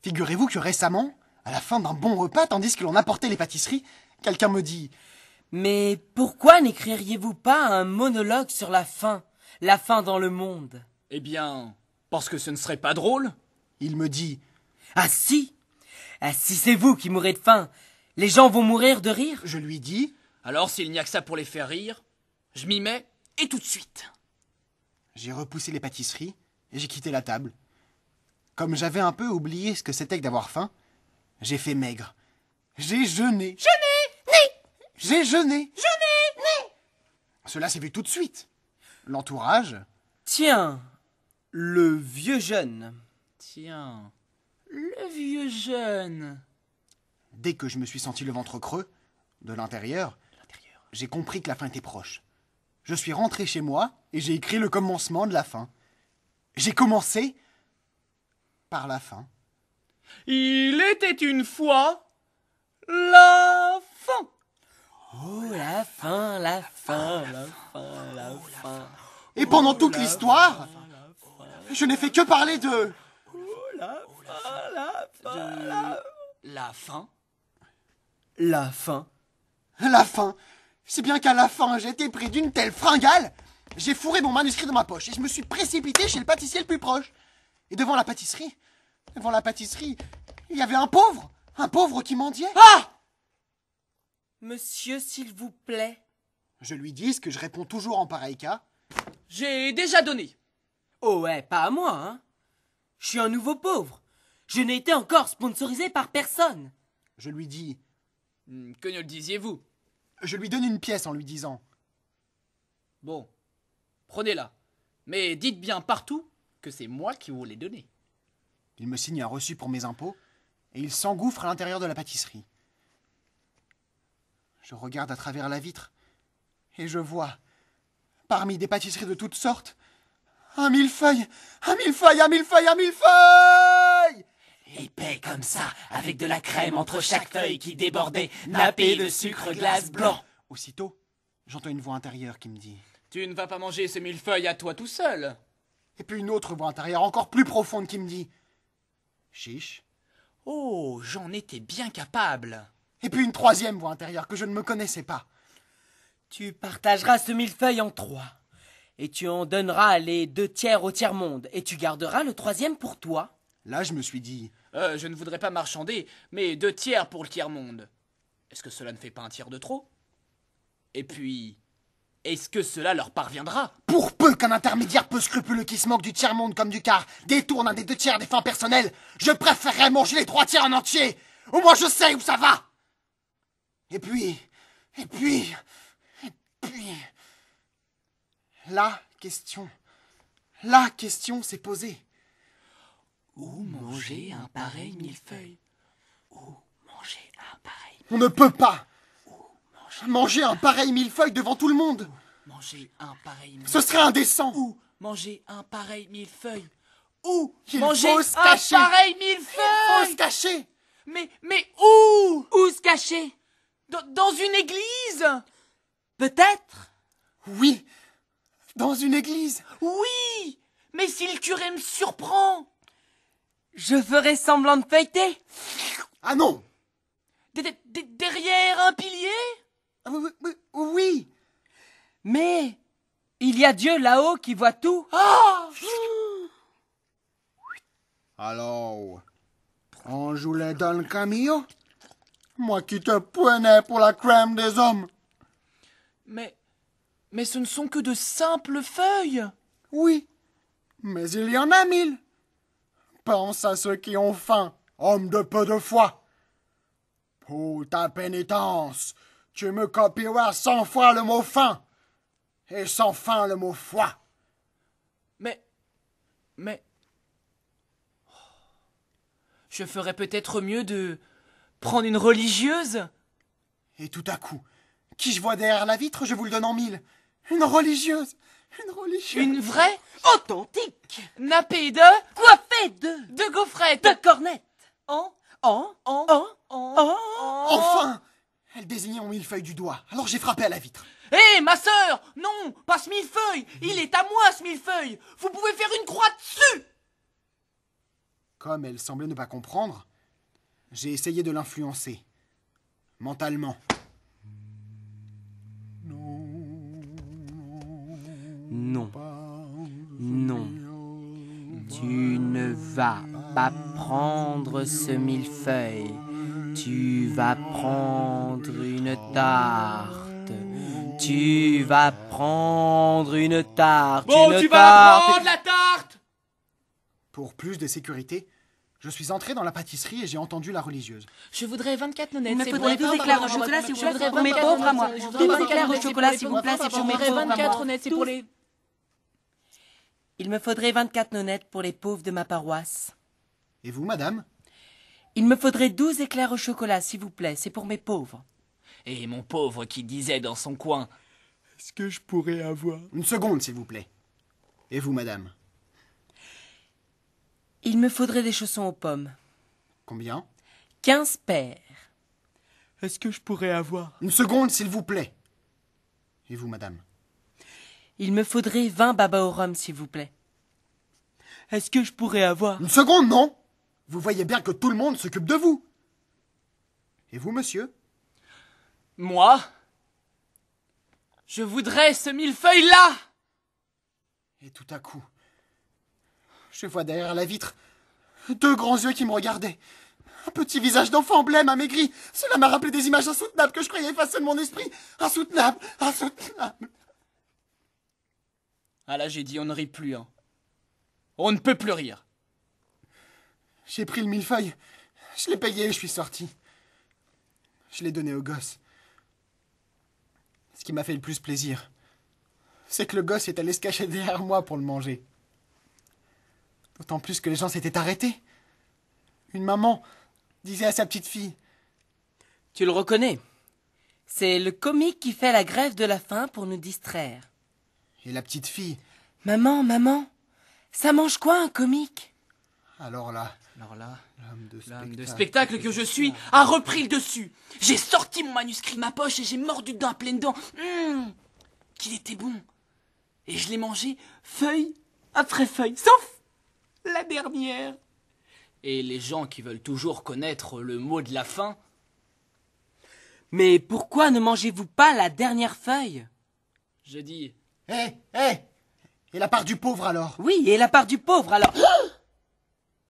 Figurez-vous que récemment, à la fin d'un bon repas, tandis que l'on apportait les pâtisseries, quelqu'un me dit « Mais pourquoi n'écririez-vous pas un monologue sur la faim dans le monde ?» Eh bien, parce que ce ne serait pas drôle. Il me dit « Ah si c'est vous qui mourrez de faim, les gens vont mourir de rire ?» Je lui dis Alors s'il n'y a que ça pour les faire rire, je m'y mets et tout de suite. J'ai repoussé les pâtisseries et j'ai quitté la table. Comme j'avais un peu oublié ce que c'était que d'avoir faim, j'ai fait maigre. J'ai jeûné. J'ai jeûné. Cela s'est vu tout de suite. L'entourage. Tiens, le vieux jeune. Tiens, le vieux jeune. Dès que je me suis senti le ventre creux, de l'intérieur, j'ai compris que la fin était proche. Je suis rentré chez moi et j'ai écrit le commencement de la fin. J'ai commencé par la fin. Il était une fois la fin. Oh, la fin, la fin, la fin, la fin. Et pendant toute l'histoire, je n'ai fait que parler de... La fin. La fin. La fin. C'est bien qu'à la fin, j'ai été pris d'une telle fringale, j'ai fourré mon manuscrit dans ma poche et je me suis précipité chez le pâtissier le plus proche. Et devant la pâtisserie, il y avait un pauvre qui mendiait. Ah! Monsieur, s'il vous plaît. Je lui dis ce que je réponds toujours en pareil cas. J'ai déjà donné. Oh ouais, pas à moi, hein. Je suis un nouveau pauvre. Je n'ai été encore sponsorisé par personne. Je lui dis... Que ne le disiez-vous? Je lui donne une pièce en lui disant... Bon, prenez-la. Mais dites bien partout que c'est moi qui vous l'ai donnée. Il me signe un reçu pour mes impôts et il s'engouffre à l'intérieur de la pâtisserie. Je regarde à travers la vitre et je vois, parmi des pâtisseries de toutes sortes, un millefeuille. Épais comme ça, avec de la crème entre chaque feuille qui débordait, nappé de sucre glace blanc. Aussitôt, j'entends une voix intérieure qui me dit... Tu ne vas pas manger ce millefeuille à toi tout seul. Et puis une autre voix intérieure encore plus profonde qui me dit... Chiche. Oh, j'en étais bien capable. Et puis une troisième voix intérieure que je ne me connaissais pas. Tu partageras ce millefeuille en 3. Et tu en donneras les 2/3 au tiers-monde. Et tu garderas le 3e pour toi. Là, je me suis dit... Je ne voudrais pas marchander, mais 2/3 pour le tiers-monde. Est-ce que cela ne fait pas un tiers de trop? Et puis, est-ce que cela leur parviendra? Pour peu qu'un intermédiaire peu scrupuleux qui se moque du tiers-monde comme du quart détourne un des 2/3 des fins personnelles, je préférerais manger les 3/3 en entier. Au moins je sais où ça va. Et puis... La question s'est posée. Où manger un pareil millefeuille? Où manger un pareil... On ne peut pas manger un pareil millefeuille devant tout le monde. Manger un pareil millefeuille. Ce serait indécent. Où manger un pareil millefeuille? Où Il manger faut se un cacher. pareil Faut millefeuille? se cacher. Mais où? Où se cacher? Dans une église? Peut-être. Oui, dans une église. Oui, mais si le curé me surprend? Je ferai semblant de feuilleter. Ah non. Derrière un pilier? Oui. Mais il y a Dieu là-haut qui voit tout. Ah! Alors, on jouait dans le camion? Moi qui te prenais pour la crème des hommes. Mais ce ne sont que de simples feuilles. Oui, mais il y en a 1000. Pense à ceux qui ont faim, homme de peu de foi. Pour ta pénitence, tu me copieras 100 fois le mot faim et 100 fois le mot foi. Mais... Je ferais peut-être mieux de prendre une religieuse. Et tout à coup, qui je vois derrière la vitre, je vous le donne en 1000. Une religieuse. Une vraie? Authentique. Nappée de... Coiffée de gaufrettes. de cornettes. Enfin, elle désignait mon millefeuille du doigt, alors j'ai frappé à la vitre. Hé, ma sœur! Non, pas ce millefeuille! Il est à moi, ce millefeuille! Vous pouvez faire une croix dessus! Comme elle semblait ne pas comprendre, j'ai essayé de l'influencer. Mentalement. Non. Non. Tu ne vas pas prendre ce millefeuille. Tu vas prendre une tarte. Tu vas prendre une tarte. Bon, une tu vas tarte. prendre la tarte! Pour plus de sécurité, je suis entré dans la pâtisserie et j'ai entendu la religieuse. Je voudrais 24 nonettes. Il me faudrait 12 éclairs au chocolat, s'il vous plaît, c'est pour mes pauvres à moi. 12 éclairs au chocolat, s'il vous plaît, c'est pour mes pauvres à moi. 24 nonettes, c'est pour les... Il me faudrait 24 nonettes pour les pauvres de ma paroisse. Et vous, madame? Il me faudrait 12 éclairs au chocolat, s'il vous plaît, c'est pour mes pauvres. Et mon pauvre qui disait dans son coin. Est-ce que je pourrais avoir... Une seconde, s'il vous plaît. Et vous, madame? Il me faudrait des chaussons aux pommes. Combien? 15 paires. Est-ce que je pourrais avoir... Une seconde, s'il vous plaît. Et vous, madame? Il me faudrait 20 babas au rhum, s'il vous plaît. Est-ce que je pourrais avoir... Une seconde, non? Vous voyez bien que tout le monde s'occupe de vous. Et vous, monsieur? Moi? Je voudrais ce millefeuille-là! Et tout à coup, je vois derrière la vitre 2 grands yeux qui me regardaient. Un petit visage d'enfant blême, amaigri. Cela m'a rappelé des images insoutenables que je croyais effacer de mon esprit. Insoutenables, insoutenables. Ah là, j'ai dit, on ne rit plus, hein. On ne peut plus rire. J'ai pris le millefeuille, je l'ai payé et je suis sorti. Je l'ai donné au gosse. Ce qui m'a fait le plus plaisir, c'est que le gosse est allé se cacher derrière moi pour le manger. D'autant plus que les gens s'étaient arrêtés. Une maman disait à sa petite fille: Tu le reconnais. C'est le comique qui fait la grève de la faim pour nous distraire. Et la petite fille, Maman, maman, ça mange quoi un comique? alors là, L'homme de spectacle que je suis a repris le dessus. J'ai sorti mon manuscrit de ma poche et j'ai mordu dedans à pleines dents. Qu'il était bon. Et je l'ai mangé feuille après feuille, sauf la dernière. Et les gens qui veulent toujours connaître le mot de la fin... Mais pourquoi ne mangez-vous pas la dernière feuille? Je dis... hé, hé. Et la part du pauvre alors? Oui, et la part du pauvre alors.